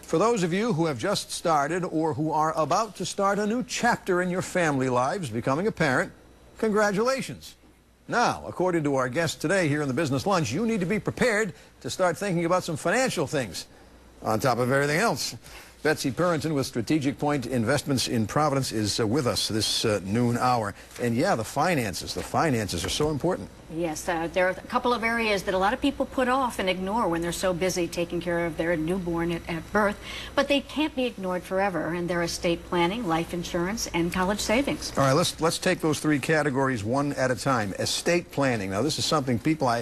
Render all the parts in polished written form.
For those of you who have just started or who are about to start a new chapter in your family lives, becoming a parent, congratulations. Now, according to our guest today here in the Business Lunch, you need to be prepared to start thinking about some financial things on top of everything else. Betsy Purinton with Strategic Point Investments in Providence is with us this noon hour. And yeah, the finances are so important. Yes, there are a couple of areas that a lot of people put off and ignore when they're so busy taking care of their newborn at birth. But they can't be ignored forever, and they're estate planning, life insurance, and college savings. All right, let's take those three categories one at a time. Estate planning. Now, this is something people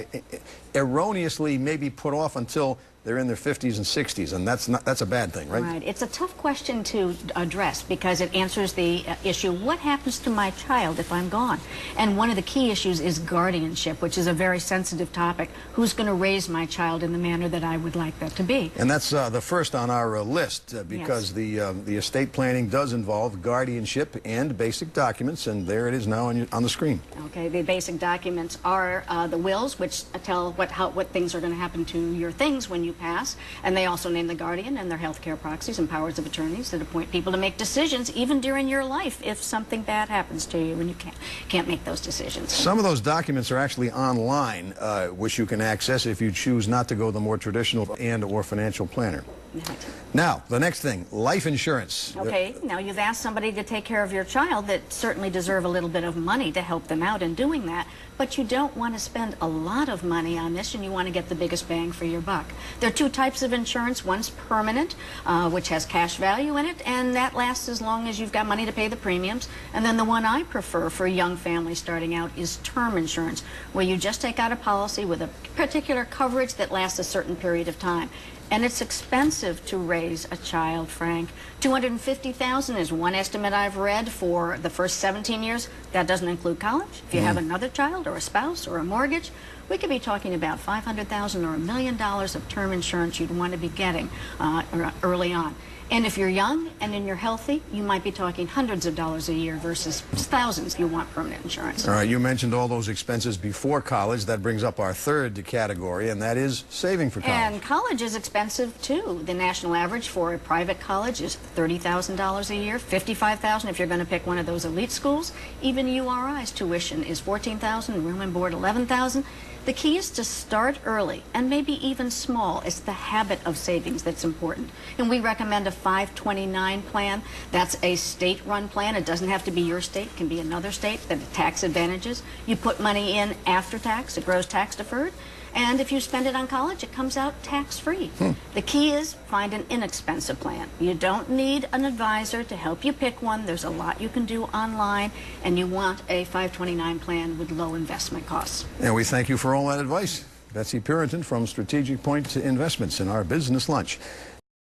erroneously maybe put off until they're in their 50s and 60s, and that's a bad thing, right? Right. It's a tough question to address because it answers the issue, what happens to my child if I'm gone? And one of the key issues is guardianship, which is a very sensitive topic. Who's going to raise my child in the manner that I would like that to be? And that's the first on our list because yes. the estate planning does involve guardianship and basic documents, and there it is now on the screen. Okay, the basic documents are the wills, which tell what things are going to happen to your things when you pass, and they also name the guardian and their health care proxies and powers of attorneys that appoint people to make decisions even during your life if something bad happens to you and you can't make those decisions. Some of those documents are actually online, which you can access if you choose not to go the more traditional and/or financial planner. Right. Now, the next thing, life insurance. Okay, now you've asked somebody to take care of your child that certainly deserve a little bit of money to help them out in doing that, but you don't want to spend a lot of money on this and you want to get the biggest bang for your buck. There are two types of insurance. One's permanent, which has cash value in it, and that lasts as long as you've got money to pay the premiums. And then the one I prefer for young families starting out is term insurance, where you just take out a policy with a particular coverage that lasts a certain period of time. And it's expensive to raise a child, Frank. $250,000 is one estimate I've read for the first 17 years. That doesn't include college. If you have another child or a spouse or a mortgage, we could be talking about $500,000 or $1 million of term insurance you'd want to be getting early on. And if you're young and you're healthy, you might be talking hundreds of dollars a year versus thousands you want permanent insurance. All right, you mentioned all those expenses before college. That brings up our third category, and that is saving for college. And college is expensive, too. The national average for a private college is $30,000 a year, $55,000 if you're going to pick one of those elite schools. Even URI's tuition is $14,000, room and board $11,000. The key is to start early, and maybe even small. It's the habit of savings that's important. And we recommend a 529 plan. That's a state-run plan. It doesn't have to be your state. It can be another state that has tax advantages. You put money in after tax. It grows tax deferred. And if you spend it on college, it comes out tax-free. The key is find an inexpensive plan. You don't need an advisor to help you pick one. There's a lot you can do online, and you want a 529 plan with low investment costs. And we thank you for all that advice. Betsy Purinton from Strategic Point Investments in our Business Lunch.